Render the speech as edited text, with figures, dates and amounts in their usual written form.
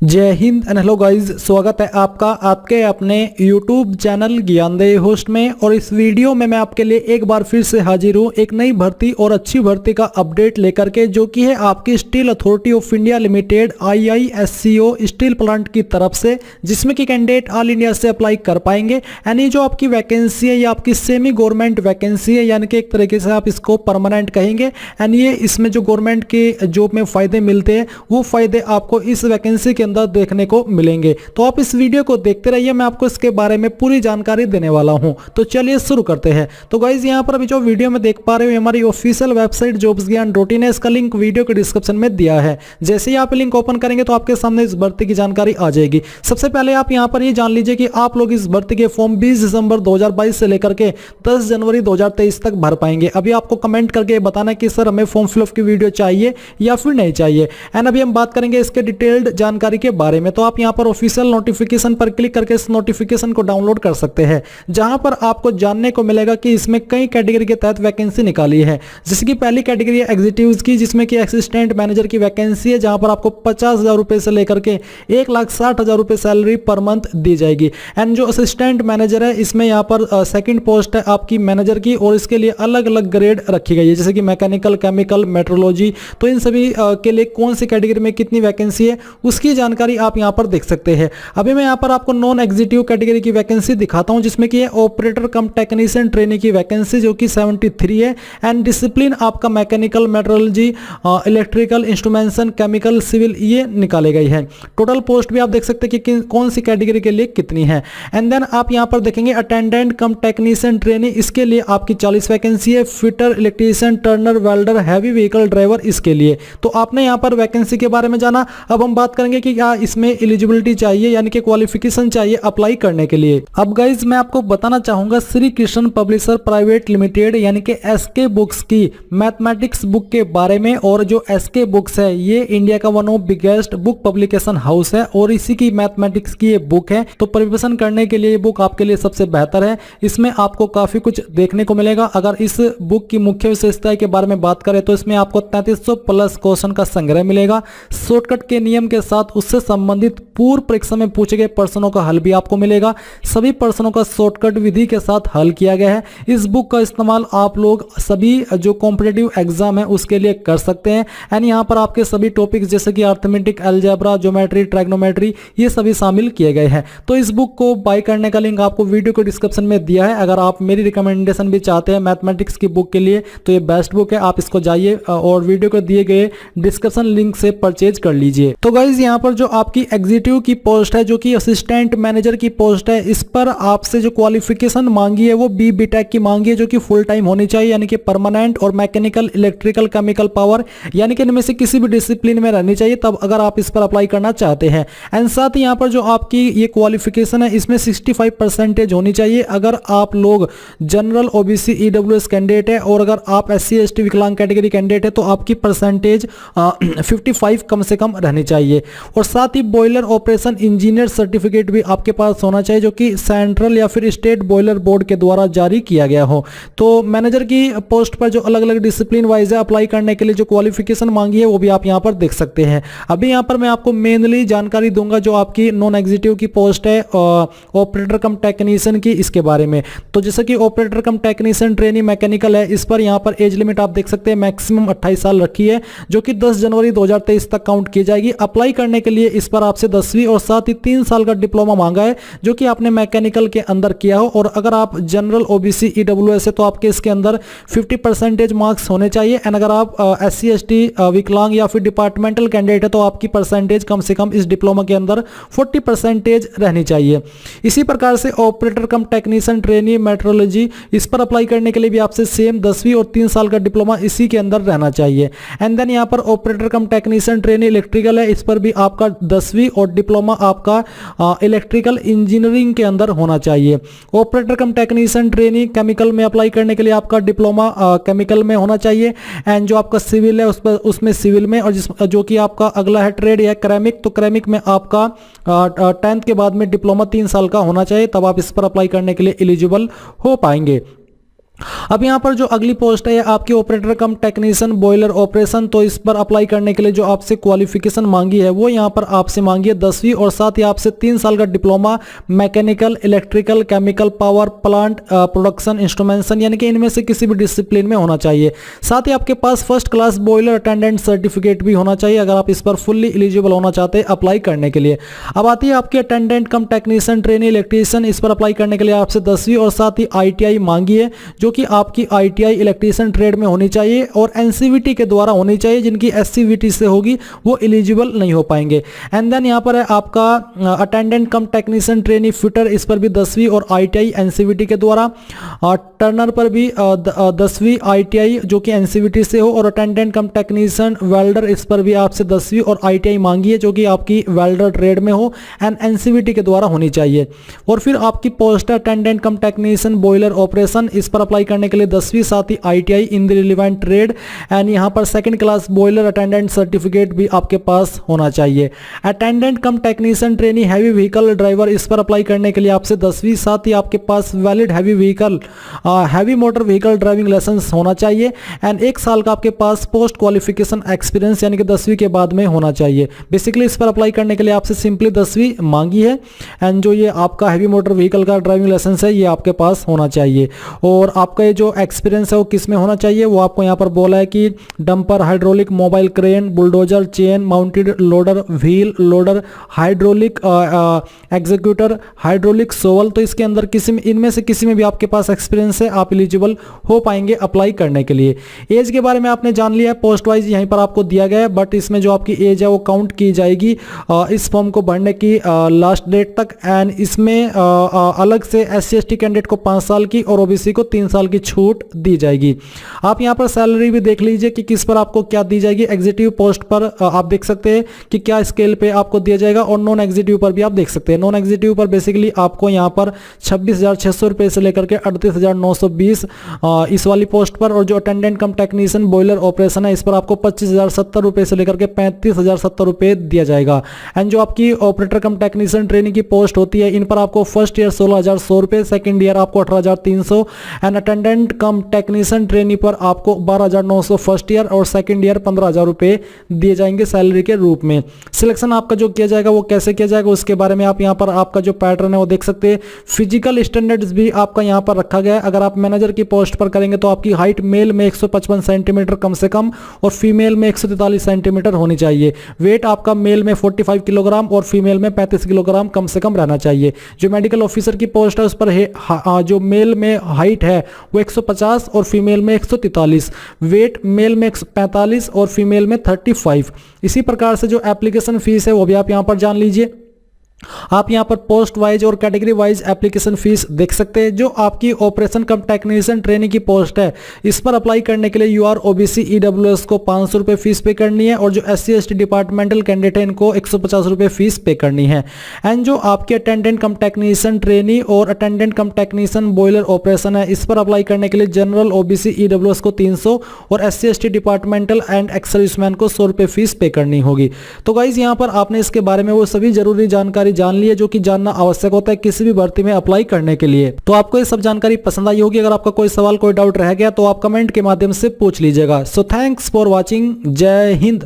जय Hind and hello guys, स्वागत है आपका आपके अपने YouTube चैनल ज्ञानदेही होस्ट में। और इस वीडियो में मैं आपके लिए एक बार फिर से हाजिर हूँ एक नई भर्ती और अच्छी भर्ती का अपडेट लेकर के, जो कि है आपकी steel authority of India limited IISCO steel plant की तरफ से, जिसमें कि कैंडिडेट ऑल इंडिया से अप्लाई कर पाएंगे। यानी जो आपकी वैकेंसी है ये आपकी सेमी गवर्नमेंट वैकेंसी है, यानी कि एक तरीके से आप इसको परमानेंट कहेंगे। एंड ये इसमें जो गवर्नमेंट के जॉब में फायदे मिलते हैं वो फायदे आपको इस वैकेंसी के अंदर देखने को मिलेंगे। तो आप इस वीडियो को देखते रहिए, मैं आपको इसके बारे में पूरी जानकारी देने वाला हूं। तो चलिए शुरू करते हैं। तो गाइज यहाँ पर अभी जो वीडियो में देख पा रहे हो हमारी ऑफिशियल वेबसाइट jobsgyan.in है, इसका लिंक वीडियो के डिस्क्रिप्शन में दिया है। जैसे ही आप लिंक ओपन करेंगे तो आपके सामने इस भर्ती की जानकारी आ जाएगी। सबसे पहले आप यहाँ पर ये जान लीजिए कि आप लोग इस भर्ती के फॉर्म 20 दिसंबर 2022 से लेकर के 10 जनवरी 2023 तक भर पाएंगे। अभी आपको कमेंट करके बताना कि सर हमें फॉर्म फिलअप की वीडियो चाहिए या फिर नहीं चाहिए। एंड अभी हम बात करेंगे इसके डिटेल्ड जानकारी के बारे में। तो आप यहां पर ऑफिशियल नोटिफिकेशन पर क्लिक करके इस नोटिफिकेशन को डाउनलोड कर सकते हैं, जहां पर आपको जानने को मिलेगा कि इसमें कई कैटेगरी के तहत वैकेंसी निकाली है। जैसे कि पहली कैटेगरी है एग्जीक्यूटिव्स की, जिसमें कि असिस्टेंट मैनेजर की वैकेंसी है, जहां पर आपको 50,000 रुपए से लेकर के 1,60,000 रुपए सैलरी पर मंथ दी जाएगी। एंड जो असिस्टेंट मैनेजर है इसमें यहाँ पर सेकंड पोस्ट है आपकी मैनेजर की, और इसके लिए अलग अलग ग्रेड रखी गई है, जैसे कि मैकेनिकल, केमिकल, मेट्रोलॉजी। तो इन सभी के लिए कौन सी कैटेगरी में कितनी वैकेंसी है उसकी जानकारी आप यहां पर देख सकते हैं। अभी मैं यहां पर आपको नॉन एग्जीक्यूटिव कैटेगरी की वैकेंसी दिखाता हूं, जिसमें कि ऑपरेटर कम टेक्नीशियन ट्रेनी की वैकेंसी जो कि 73 है। एंड डिसिप्लिन आपका mechanical, metrology, electrical, instrumentation, chemical, civil ये निकाले गई है। टोटल पोस्ट भी आप देख सकते हैं कि कौन सी कैटेगरी के लिए कितनी है। एंड देन आप यहां पर देखेंगे अटेंडेंट कम टेक्नीशियन ट्रेनी, इसके लिए आपकी 40 वैकेंसी है। Fitter, electrician, Turner, welder, heavy vehicle driver इसके लिए। तो आपने यहां पर वैकेंसी के बारे में जाना। अब हम बात करेंगे कि क्या इसमें एलिजिबिलिटी चाहिए, यानी कि क्वालिफिकेशन चाहिए अप्लाई करने के लिए। अब गाइज मैं आपको बताना चाहूंगा Shri Krishna publisher private limited यानी कि SK बुक्स की मैथमेटिक्स बुक के बारे में। और जो SK बुक्स है ये इंडिया का one of biggest book publication house है, और इसी की मैथमेटिक्स की ये बुक है। तो प्रिपरेशन करने के लिए ये बुक आपके लिए सबसे बेहतर है। इसमें आपको काफी कुछ देखने को मिलेगा। अगर इस बुक की मुख्य विशेषता के बारे में बात करें तो इसमें आपको 3300 प्लस क्वेश्चन का संग्रह मिलेगा, शॉर्टकट के नियम के साथ उससे संबंधित पूर्व परीक्षा में पूछे गए प्रश्नों का हल भी आपको मिलेगा। सभी प्रश्नों का शॉर्टकट विधि के साथ हल किया गया है। इस बुक का इस्तेमाल आप लोग सभी जो कॉम्पिटिटिव एग्जाम है उसके लिए कर सकते हैं। एंड यहाँ पर आपके सभी टॉपिक्स जैसे कि अर्थमेटिक, अलजेब्रा, ज्योमेट्री, ट्राइग्नोमेट्री ये सभी शामिल किए गए हैं। तो इस बुक को बाय करने का लिंक आपको वीडियो के डिस्क्रिप्शन में दिया है। अगर आप मेरी रिकमेंडेशन भी चाहते हैं मैथमेटिक्स की बुक के लिए तो ये बेस्ट बुक है, आप इसको जाइए और वीडियो को दिए गए डिस्क्रिप्शन लिंक से परचेज कर लीजिए। तो गाइज यहाँ पर जो आपकी एग्जीक्यूटिव की पोस्ट है जो कि असिस्टेंट मैनेजर की पोस्ट है, इस पर आपसे जो क्वालिफिकेशन मांगी है वो BTech की मांगी है, जो कि फुल टाइम होनी चाहिए, यानी कि परमानेंट, और मैकेनिकल, इलेक्ट्रिकल, केमिकल, पावर यानी कि इनमें से किसी भी डिसिप्लिन में रहनी चाहिए तब अगर आप इस पर अप्लाई करना चाहते हैं। एंड साथ ही यहाँ पर जो आपकी ये क्वालिफिकेशन है इसमें 65% होनी चाहिए अगर आप लोग जनरल, OBC, EWS कैंडिडेट है, और अगर आप SC ST विकलांग कैटेगरी कैंडिडेट है तो आपकी परसेंटेज 55 कम से कम रहनी चाहिए। और साथ ही बॉयलर ऑपरेशन इंजीनियर सर्टिफिकेट भी आपके पास होना चाहिए, जो कि सेंट्रल या फिर स्टेट बॉयलर बोर्ड के द्वारा जारी किया गया हो। तो मैनेजर की पोस्ट पर जो अलग अलग डिसिप्लिन वाइज है अप्लाई करने के लिए जो क्वालिफिकेशन मांगी है वो भी आप यहां पर देख सकते हैं। अभी यहां पर मैं आपको मेनली जानकारी दूंगा जो आपकी नॉन एग्जीक्यूटिव की पोस्ट है ऑपरेटर कम टेक्नीशियन की, इसके बारे में। तो जैसे कि operator cum technician trainee mechanical है, इस पर यहां पर एज लिमिट आप देख सकते हैं मैक्सिमम 28 साल रखी है, जो कि 10 जनवरी 2023 तक काउंट की जाएगी। अप्लाई करने के लिए इस पर आपसे 10वीं और साथ ही 3 साल का डिप्लोमा मांगा है, जो कि आपने मैकेनिकल के अंदर किया हो। और अगर आप जनरल, OBC, EWS है तो आपके इसके अंदर 50% मार्क्स होने चाहिए। एंड अगर आप SC ST विकलांग या फिर डिपार्टमेंटल कैंडिडेट है तो आपकी परसेंटेज कम से कम इस डिप्लोमा के अंदर 40% रहनी चाहिए। इसी प्रकार से operator cum technician trainee metrology, इस पर अप्लाई करने के लिए भी आपसे सेम 10वीं और 3 साल का डिप्लोमा इसी के अंदर रहना चाहिए। एंड देन यहाँ पर operator cum technician trainee electrical है, इस पर भी आपका 10वीं और डिप्लोमा आपका इलेक्ट्रिकल इंजीनियरिंग के अंदर होना चाहिए। Operator cum technician trainee chemical में अप्लाई करने के लिए आपका डिप्लोमा केमिकल में होना चाहिए। एंड जो आपका सिविल है उसमें सिविल में, और जो कि आपका अगला है ट्रेड या क्रैमिक, तो क्रैमिक में आपका 10th के बाद में डिप्लोमा 3 साल का होना चाहिए, तब आप इस पर अप्लाई करने के लिए एलिजिबल हो पाएंगे। अब यहाँ पर जो अगली पोस्ट है आपकी operator cum technician boiler operation. तो इस पर अप्लाई करने के लिए जो आपसे क्वालिफिकेशन मांगी है वो यहाँ पर आपसे मांगी है 10वीं, और साथ ही आपसे 3 साल का diploma mechanical, electrical, chemical, power plant, production, instrumentation, यानी कि इनमें से किसी भी डिसिप्लिन में होना चाहिए। साथ ही आपके पास first class boiler attendant certificate भी होना चाहिए अगर आप इस पर फुल्ली एलिजिबल होना चाहते हैं अप्लाई करने के लिए। अब आती है आपकी अटेंडेंट कम टेक्नीशियन ट्रेनी इलेक्ट्रीशियन। इस पर अप्लाई करने के लिए आपसे 10वीं और साथ ही ITI मांगी है, जो कि आपकी ITI इलेक्ट्रीशियन ट्रेड में होनी चाहिए और NCVT के द्वारा होनी चाहिए। जिनकी SCVT से होगी वो एलिजिबल नहीं हो पाएंगे। एंड देन यहाँ पर है आपका अटेंडेंट कम टेक्नीशियन ट्रेनी फिटर। इस पर भी 10वीं और ITI NCVT के द्वारा। टर्नर पर भी 10वीं ITI जो कि NCVT से हो, और अटेंडेंट कम टेक्नीशियन वेल्डर, इस पर भी आपसे 10वीं और ITI मांगी है जो कि आपकी वेल्डर ट्रेड में हो एंड NCVT के द्वारा होनी चाहिए। और फिर आपकी पोस्ट अटेंडेंट कम टेक्नीशियन बॉयलर ऑपरेशन। इस पर अप्लाई करने के लिए 10वीं, साथ ही ITI in the relevant trade and यहाँ पर second class boiler attendant certificate भी आपके पास होना चाहिए। अटेंडेंट कम technician trainee heavy vehicle driver. इस पर अप्लाई करने के लिए आपसे 10वीं, साथ ही आपके पास valid heavy motor vehicle driving licence होना चाहिए एंड 1 साल का आपके पास पोस्ट क्वालिफिकेशन एक्सपीरियंस यानी कि 10वीं के बाद में होना चाहिए। बेसिकली इस पर अप्लाई करने के लिए आपसे सिंपली 10वीं मांगी है एंड जो ये आपका हैवी मोटर व्हीकल का ड्राइविंग लाइसेंस है ये आपके पास होना चाहिए। और आपका ये जो एक्सपीरियंस है वो किस में होना चाहिए वो आपको यहाँ पर बोला है कि dumper, hydraulic, mobile crane, bulldozer, chain mounted loader, wheel loader, hydraulic excavator, hydraulic shovel. तो इसके अंदर इनमें से किसी में भी आपके पास एक्सपीरियंस है, आप एलिजिबल हो पाएंगे अप्लाई करने के लिए। एज के बारे में आपने जान लिया है, पोस्ट वाइज यहीं पर आपको दिया गया है, बट इसमें जो आपकी एज है वो काउंट की जाएगी इस फॉर्म को भरने की लास्ट डेट तक। एंड इसमें अलग से SC/ST कैंडिडेट को 5 साल की और OBC को 3 साल की छूट दी जाएगी। आप यहाँ पर सैलरी भी देख लीजिए कि किस पर आपको क्या दी जाएगी। एग्जीक्यूटिव पोस्ट पर आप देख सकते हैं कि क्या स्केल पे आपको दिया जाएगा, और नॉन एग्जीक्यूटिव पर भी आप देख सकते हैं। नॉन एग्जीक्यूटिव पर बेसिकली आपको यहाँ पर 26,600 रुपये से लेकर के 38,920 इस वाली पोस्ट पर, और जो अटेंडेंट कम टेक्नीशियन बॉयलर ऑपरेशन है इस पर आपको 25,070 रुपये से लेकर के 35,070 रुपये दिया जाएगा। एंड जो आपकी ऑपरेटर कम टेक्नीशियन ट्रेनिंग की पोस्ट होती है इन पर आपको फर्स्ट ईयर 16,100 रुपये, सेकेंड ईयर आपको 18,300 and attendant come technician trainee पर आपको 12,900 फर्स्ट ईयर और सेकंड ईयर 15,000 रुपये दिए जाएंगे सैलरी के रूप में। सिलेक्शन आपका जो किया जाएगा वो कैसे किया जाएगा उसके बारे में आप यहाँ पर आपका जो पैटर्न है वो देख सकते हैं। फिजिकल स्टैंडर्ड्स भी आपका यहाँ पर रखा गया है। अगर आप मैनेजर की पोस्ट पर करेंगे तो आपकी हाइट मेल में 155 सेंटीमीटर कम से कम और फीमेल में 143 सेंटीमीटर होनी चाहिए। वेट आपका मेल में 45 किलोग्राम और फीमेल में 35 किलोग्राम कम से कम रहना चाहिए। जो मेडिकल ऑफिसर की पोस्ट है उस पर जो मेल में हाइट है वो 150 और फीमेल में 143, वेट मेल में 145 और फीमेल में 35। इसी प्रकार से जो एप्लीकेशन फीस है वो भी आप यहां पर जान लीजिए। आप यहां पर पोस्ट वाइज और कैटेगरी वाइज एप्लीकेशन फीस देख सकते हैं। जो आपकी ऑपरेशन कम टेक्नीशियन ट्रेनिंग की पोस्ट है इस पर अप्लाई करने के लिए UR OBC EWS को 500 रुपये फीस पे करनी है, और जो SC/ST डिपार्टमेंटल कैंडिडेट है इनको 150 रुपये फीस पे करनी है। एंड जो आपके अटेंडेंट कम टेक्नीशियन ट्रेनी और अटेंडेंट कम टेक्नीशियन बॉयलर ऑपरेशन है इस पर अप्लाई करने के लिए जनरल OBC EWS को 300 और SC/ST departmental and ex serviceman को 100 रुपये फीस पे करनी होगी। तो गाइज यहाँ पर आपने इसके बारे में वो सभी जरूरी जानकारी जान ली है जो कि जानना आवश्यक होता है किसी भी भर्ती में अप्लाई करने के लिए। तो आपको ये सब जानकारी पसंद आई होगी। अगर आपका कोई सवाल कोई डाउट रह गया तो आप कमेंट के माध्यम से पूछ लीजिएगा। So thanks for watching. जय हिंद।